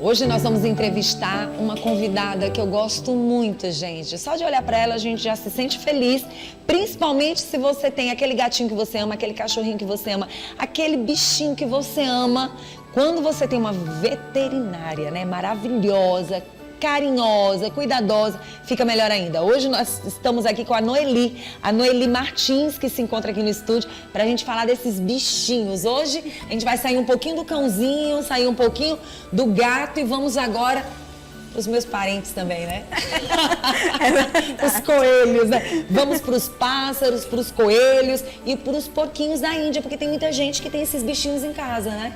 Hoje nós vamos entrevistar uma convidada que eu gosto muito, gente. Só de olhar para ela a gente já se sente feliz, principalmente se você tem aquele gatinho que você ama, aquele cachorrinho que você ama, aquele bichinho que você ama. Quando você tem uma veterinária, né, maravilhosa, carinhosa, cuidadosa, fica melhor ainda. Hoje nós estamos aqui com a Noeli Martins, que se encontra aqui no estúdio, para a gente falar desses bichinhos. Hoje a gente vai sair um pouquinho do cãozinho, sair um pouquinho do gato e vamos agora para os meus parentes também, né? Os coelhos, né? Vamos para os pássaros, para os coelhos e para os porquinhos da Índia, porque tem muita gente que tem esses bichinhos em casa, né?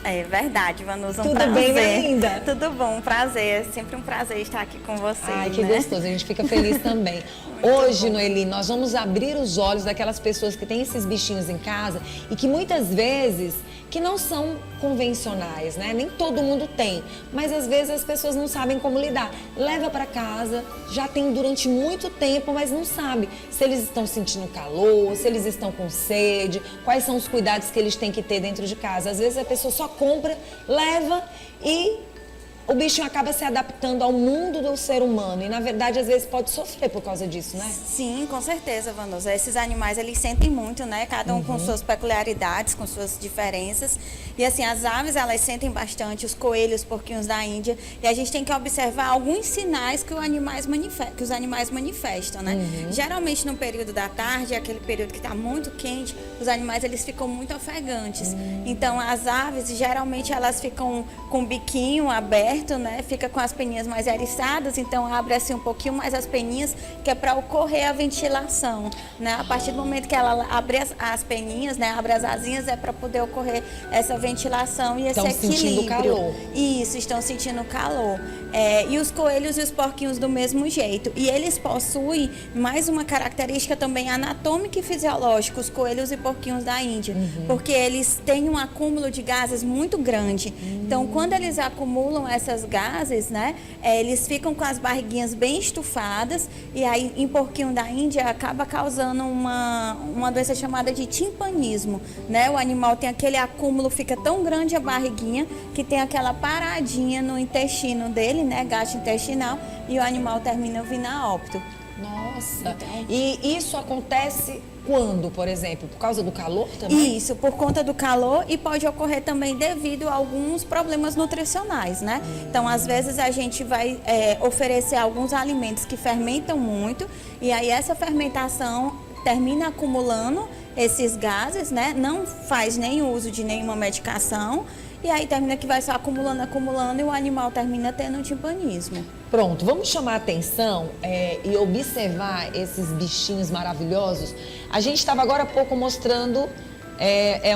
É verdade, Vanusa, Tudo bem, minha linda? Tudo bom, um prazer, é sempre um prazer estar aqui com você. Ai, que né? gostoso, a gente fica feliz também. Hoje, Noeli, nós vamos abrir os olhos daquelas pessoas que têm esses bichinhos em casa e que muitas vezes, que não são convencionais, né? Nem todo mundo tem, mas às vezes as pessoas não sabem como lidar. Leva para casa, já tem durante muito tempo, mas não sabe se eles estão sentindo calor, se eles estão com sede, quais são os cuidados que eles têm que ter dentro de casa. Às vezes a pessoa só compra, leva e o bichinho acaba se adaptando ao mundo do ser humano e, na verdade, às vezes pode sofrer por causa disso, né? Sim, com certeza, Vanusa. Esses animais, eles sentem muito, né? Cada um com suas peculiaridades, com suas diferenças. E, assim, as aves, elas sentem bastante, os coelhos, os porquinhos da Índia. E a gente tem que observar alguns sinais que, os animais manifestam, né? Geralmente, no período da tarde, aquele período que está muito quente, os animais, eles ficam muito ofegantes. Então, as aves, geralmente, elas ficam com o biquinho aberto, né? Fica com as peninhas mais eriçadas, então abre assim um pouquinho mais as peninhas, que é para ocorrer a ventilação, né? A partir do momento que ela abre as peninhas, né? Abre as asinhas, é para poder ocorrer essa ventilação e esse equilíbrio. Sentindo calor. Isso, estão sentindo calor. E os coelhos e os porquinhos do mesmo jeito. E eles possuem mais uma característica também anatômica e fisiológica, os coelhos e porquinhos da Índia, porque eles têm um acúmulo de gases muito grande. Então, quando eles acumulam essas gases, né, eles ficam com as barriguinhas bem estufadas e aí em porquinho da Índia acaba causando uma doença chamada de timpanismo, né? O animal tem aquele acúmulo, fica tão grande a barriguinha que tem aquela paradinha no intestino dele, né, gastrointestinal, e o animal termina vindo a óbito. Nossa, e isso acontece quando, por exemplo? Por causa do calor também? Isso, por conta do calor e pode ocorrer também devido a alguns problemas nutricionais, né? Então, às vezes a gente vai oferecer alguns alimentos que fermentam muito e aí essa fermentação termina acumulando esses gases, né? Não faz nem uso de nenhuma medicação e aí termina que vai só acumulando e o animal termina tendo um timpanismo. Pronto, vamos chamar a atenção e observar esses bichinhos maravilhosos. A gente estava agora há pouco mostrando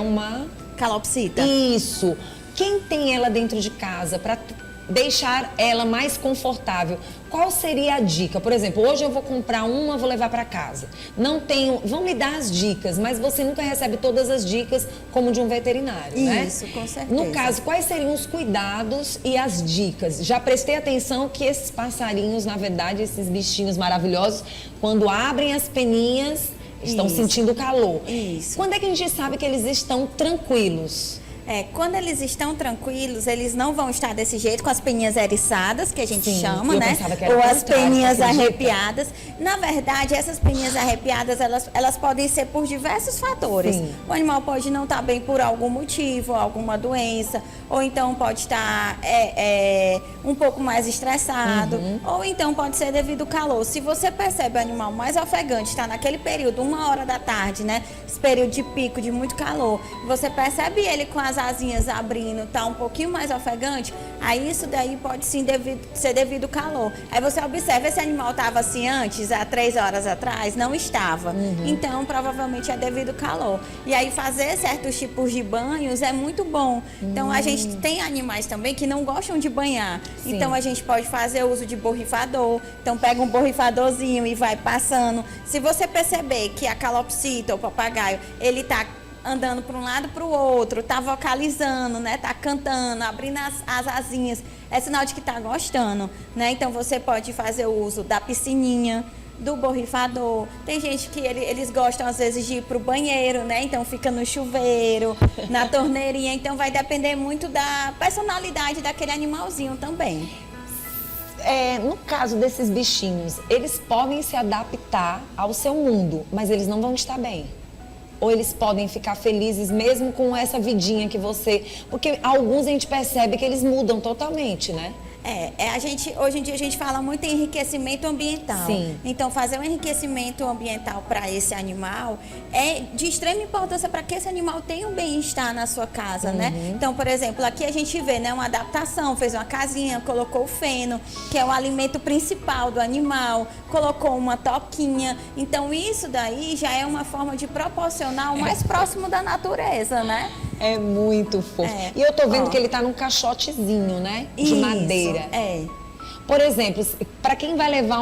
uma... Calopsita. Isso. Quem tem ela dentro de casa para deixar ela mais confortável, qual seria a dica? Por exemplo, hoje eu vou comprar uma, vou levar para casa. Não tenho, vão me dar as dicas, mas você nunca recebe todas as dicas como de um veterinário, né? Isso, com certeza. No caso, quais seriam os cuidados e as dicas? Já prestei atenção que esses passarinhos, na verdade, esses bichinhos maravilhosos, quando abrem as peninhas, estão sentindo calor. Isso. Quando é que a gente sabe que eles estão tranquilos? Quando eles estão tranquilos, eles não vão estar desse jeito, com as peninhas eriçadas, que a gente chama, eu né? pensava que era ou o as contrário, peninhas você acredita? arrepiadas. Na verdade, essas peninhas arrepiadas, elas podem ser por diversos fatores. Sim. O animal pode não estar bem por algum motivo, alguma doença, ou então pode estar um pouco mais estressado, ou então pode ser devido ao calor. Se você percebe o animal mais ofegante, está naquele período, 1h da tarde, né? Esse período de pico, de muito calor, você percebe ele com as asinhas abrindo, tá um pouquinho mais ofegante, aí isso daí pode sim ser devido ao calor. Aí você observa, esse animal estava assim antes, há 3 horas atrás? Não estava. Então, provavelmente é devido ao calor. E aí fazer certos tipos de banhos é muito bom. Então, a gente tem animais também que não gostam de banhar. Sim. Então, a gente pode fazer uso de borrifador. Então, pega um borrifadorzinho e vai passando. Se você perceber que a calopsita, o papagaio, ele tá andando para um lado para o outro, tá vocalizando, né? Tá cantando, abrindo as asinhas, é sinal de que tá gostando, né? Então você pode fazer o uso da piscininha, do borrifador. Tem gente que eles gostam, às vezes, de ir pro banheiro, né? Então fica no chuveiro, na torneirinha. Então vai depender muito da personalidade daquele animalzinho também. No caso desses bichinhos, eles podem se adaptar ao seu mundo, mas eles não vão estar bem. Ou eles podem ficar felizes mesmo com essa vidinha que você... Porque alguns a gente percebe que eles mudam totalmente, né? Hoje em dia a gente fala muito em enriquecimento ambiental. Sim. Então, fazer um enriquecimento ambiental para esse animal é de extrema importância para que esse animal tenha um bem-estar na sua casa, né? Então, por exemplo, aqui a gente vê, né, uma adaptação, fez uma casinha, colocou o feno, que é o alimento principal do animal, colocou uma toquinha. Então, isso daí já é uma forma de proporcionar o mais próximo da natureza, né? É muito fofo. E eu tô vendo que ele tá num caixotezinho, né? De madeira. Por exemplo, para quem vai levar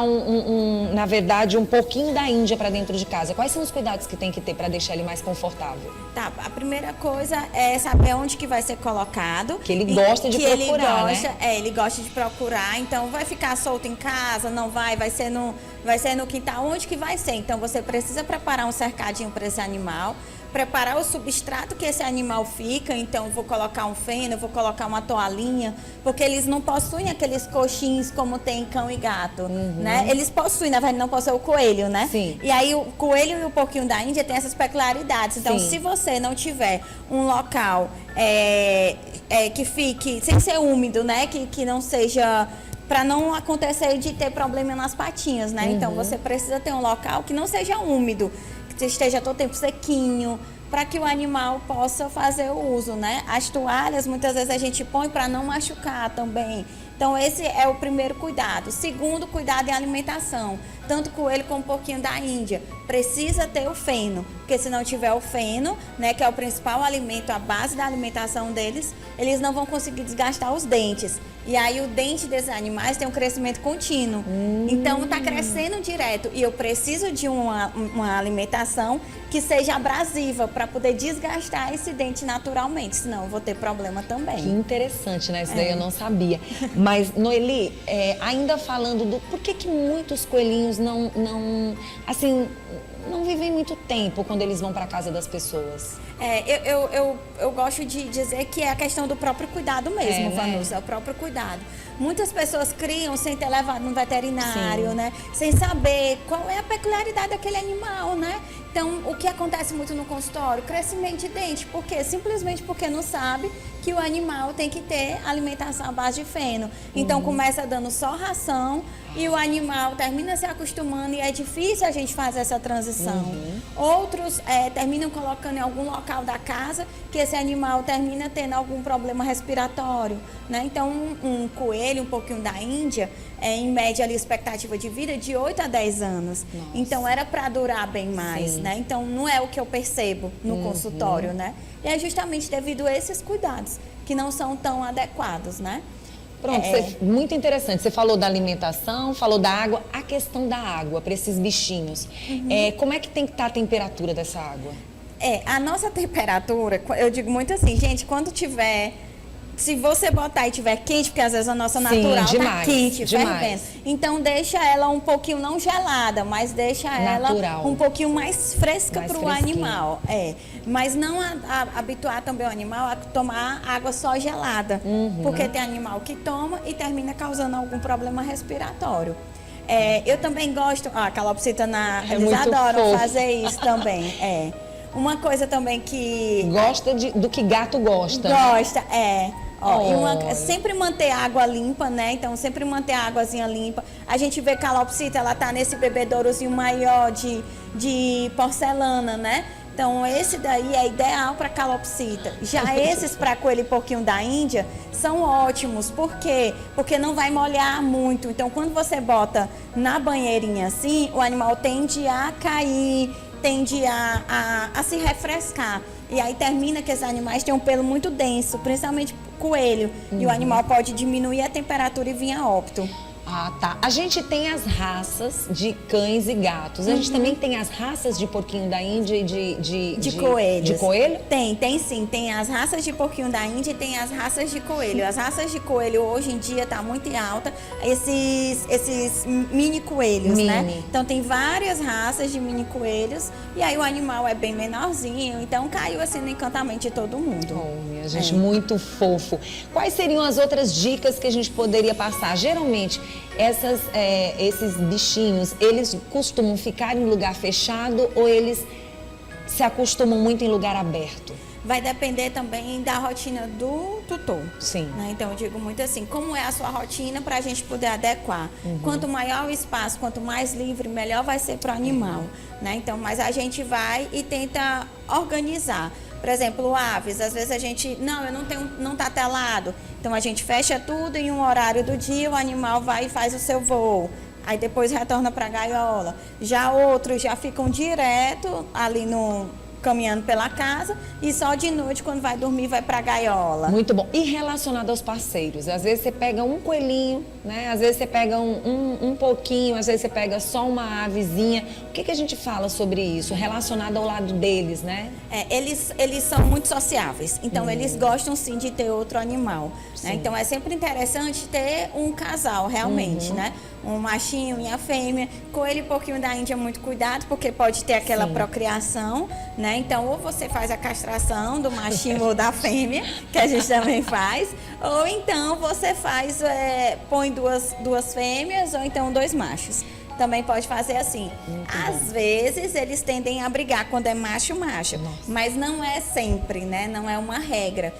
na verdade, um pouquinho da Índia para dentro de casa, quais são os cuidados que tem que ter para deixar ele mais confortável? Tá, a primeira coisa é saber onde que vai ser colocado. Que ele gosta de procurar, né? Ele gosta de procurar, então vai ficar solto em casa, não vai ser no quintal, onde que vai ser? Então você precisa preparar um cercadinho para esse animal, preparar o substrato que esse animal fica, então vou colocar um feno, vou colocar uma toalhinha, porque eles não possuem aqueles coxins como tem cão e gato, né? Eles possuem, na verdade não possui o coelho, né? Sim. E aí o coelho e o porquinho da Índia tem essas peculiaridades, então se você não tiver um local que fique, sem ser úmido, né? Que não seja... para não acontecer de ter problema nas patinhas, né? Então você precisa ter um local que não seja úmido, que esteja todo tempo sequinho, para que o animal possa fazer o uso, né? As toalhas, muitas vezes a gente põe para não machucar também. Então, esse é o primeiro cuidado. Segundo, cuidado em alimentação. Tanto coelho como porquinho da Índia. Precisa ter o feno, porque se não tiver o feno, né, que é o principal alimento, a base da alimentação deles, eles não vão conseguir desgastar os dentes. E aí o dente desses animais tem um crescimento contínuo. Então está crescendo direto. E eu preciso de uma alimentação que seja abrasiva para poder desgastar esse dente naturalmente. Senão eu vou ter problema também. Que interessante, né? Isso daí eu não sabia. Mas, Noeli, ainda falando do... Por que muitos coelhinhos não vivem muito tempo quando eles vão para casa das pessoas? Eu gosto de dizer que é a questão do próprio cuidado mesmo, Vanusa, é o próprio cuidado. Muitas pessoas criam sem ter levado no veterinário, né? Sem saber qual é a peculiaridade daquele animal, né? Então, o que acontece muito no consultório? Crescimento de dente. Por quê? Simplesmente porque não sabe que o animal tem que ter alimentação à base de feno. Então, começa dando só ração e o animal termina se acostumando e é difícil a gente fazer essa transição. Outros terminam colocando em algum local da casa que esse animal termina tendo algum problema respiratório, né? Então, um coelho, um pouquinho da Índia, em média ali, expectativa de vida de 8 a 10 anos. Nossa. Então, era para durar bem mais, né? Então, não é o que eu percebo no consultório, né? E é justamente devido a esses cuidados que não são tão adequados, né? Pronto, muito interessante. Você falou da alimentação, falou da água. A questão da água para esses bichinhos. Como é que tem que estar a temperatura dessa água? A nossa temperatura, eu digo muito assim, gente, quando tiver... Se você botar e tiver quente, porque às vezes a nossa natural tá quente, fervendo. Então deixa ela um pouquinho não gelada, mas deixa ela um pouquinho mais fresca para o animal. Mas não habituar também o animal a tomar água só gelada. Porque tem animal que toma e termina causando algum problema respiratório. Eu também gosto, a calopsita eles adoram fazer isso também. Uma coisa também que... Gosta do que gato gosta. Gosta, sempre manter a água limpa, né? Então, sempre manter a águazinha limpa. A gente vê que a calopsita, ela tá nesse bebedourozinho maior de porcelana, né? Então, esse daí é ideal para calopsita. Já esses para coelho e porquinho da Índia são ótimos. Por quê? Porque não vai molhar muito. Então, quando você bota na banheirinha assim, o animal tende a cair, tende a se refrescar. E aí termina que esses animais têm um pelo muito denso, principalmente coelho. E o animal pode diminuir a temperatura e vir a óbito. Ah, tá. A gente tem as raças de cães e gatos. A gente também tem as raças de porquinho da Índia e De coelhos. De coelho? Tem sim. Tem as raças de porquinho da Índia e tem as raças de coelho. As raças de coelho hoje em dia tá muito em alta. Esses mini coelhos, né? Então tem várias raças de mini coelhos e aí o animal é bem menorzinho. Então caiu assim no encantamento de todo mundo. Oh, minha gente, muito fofo. Quais seriam as outras dicas que a gente poderia passar? Geralmente, esses bichinhos, eles costumam ficar em lugar fechado ou eles se acostumam muito em lugar aberto? Vai depender também da rotina do tutor. Sim. Né? Então, eu digo muito assim, como é a sua rotina para a gente poder adequar. Quanto maior o espaço, quanto mais livre, melhor vai ser para o animal. Né? Então, mas a gente vai e tenta organizar. Por exemplo, aves, às vezes a gente, não tá telado. Então, a gente fecha tudo em um horário do dia, o animal vai e faz o seu voo. Aí depois retorna para a gaiola. Já outros já ficam direto ali caminhando pela casa e só de noite, quando vai dormir, vai pra gaiola. Muito bom. E relacionado aos parceiros? Às vezes você pega um coelhinho, né? Às vezes você pega um pouquinho, às vezes você pega só uma avezinha. O que a gente fala sobre isso? Relacionado ao lado deles, né? Eles são muito sociáveis. Então, eles gostam sim de ter outro animal. Né? Então, é sempre interessante ter um casal, realmente, né? Um machinho e a fêmea. Coelho e porquinho da Índia, muito cuidado, porque pode ter aquela procriação, né? Então, ou você faz a castração do machinho ou da fêmea, que a gente também faz, ou então você põe duas fêmeas ou então 2 machos. Também pode fazer assim. Às vezes, eles tendem a brigar quando é macho, mas não é sempre, né? Não é uma regra.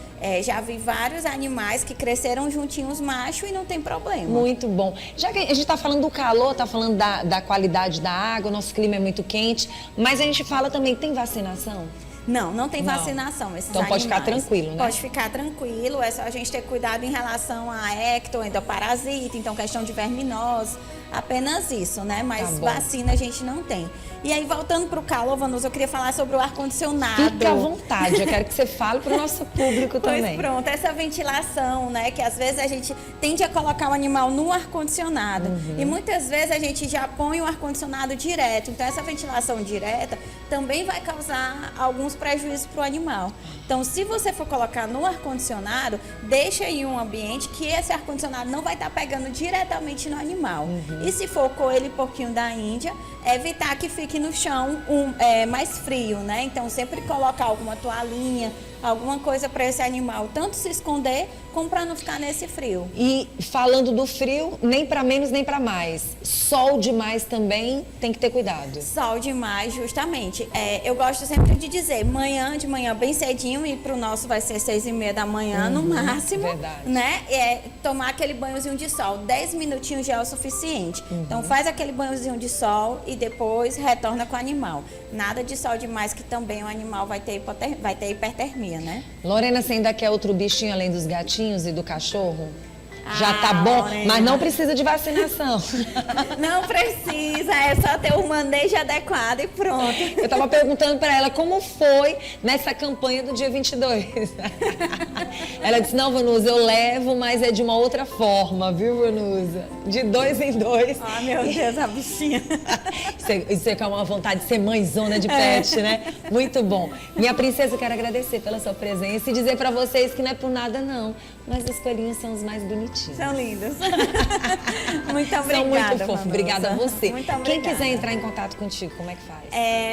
Já vi vários animais que cresceram juntinhos macho e não tem problema. Muito bom. Já que a gente está falando do calor, está falando da qualidade da água, nosso clima é muito quente, mas a gente fala também, tem vacinação? Não tem vacinação esses então animais. Pode ficar tranquilo, né? Pode ficar tranquilo, é só a gente ter cuidado em relação a ectoendoparasita, então questão de verminose, apenas isso, né? Mas vacina a gente não tem. E aí, voltando para o calor, Vanusa, eu queria falar sobre o ar-condicionado. Fica à vontade, eu quero que você fale para o nosso público também. Pois pronto, essa ventilação, né? Que às vezes a gente tende a colocar o animal no ar-condicionado. E muitas vezes a gente já põe o ar-condicionado direto. Então, essa ventilação direta também vai causar alguns prejuízos para o animal. Então, se você for colocar no ar-condicionado, deixa em um ambiente que esse ar-condicionado não vai estar pegando diretamente no animal. E se for coelho e porquinho da Índia, evitar que fique no chão mais frio, né? Então, sempre colocar alguma toalhinha, alguma coisa para esse animal tanto se esconder como para não ficar nesse frio. E falando do frio, nem para menos nem para mais. Sol demais também tem que ter cuidado. Sol demais, justamente. Eu gosto sempre de dizer, de manhã bem cedinho, e para o nosso vai ser 6h30 da manhã no máximo. Verdade. Né? Tomar aquele banhozinho de sol. 10 minutinhos já é o suficiente. Então faz aquele banhozinho de sol e depois retorna com o animal. Nada de sol demais, que também o animal vai ter hipertermia, né? Lorena, você ainda quer outro bichinho além dos gatinhos e do cachorro? Já tá bom, Lorena, mas não precisa de vacinação. Não precisa, é só ter um manejo adequado e pronto. Eu tava perguntando para ela como foi nessa campanha do dia 22. Ela disse, não, Vanusa, eu levo, mas é de uma outra forma, viu, Vanusa? De 2 em 2. Ah, meu Deus, a bichinha. Isso é uma vontade de ser mãezona de pet, né? Muito bom. Minha princesa, eu quero agradecer pela sua presença e dizer para vocês que não é por nada, não. Mas os coelhinhos são os mais bonitinhos. São lindos. Muito obrigada. São muito fofos. Obrigada a você. Muito obrigada. Quem quiser entrar em contato contigo, como é que faz?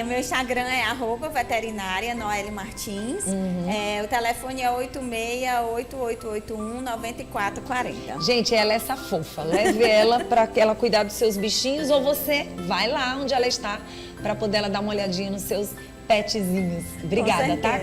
Meu Instagram é @veterinária Noelle Martins. O telefone é 86-8881-9440. Gente, ela é essa fofa. Leve ela para ela cuidar dos seus bichinhos ou você vai lá onde ela está para poder ela dar uma olhadinha nos seus petzinhos. Obrigada, tá?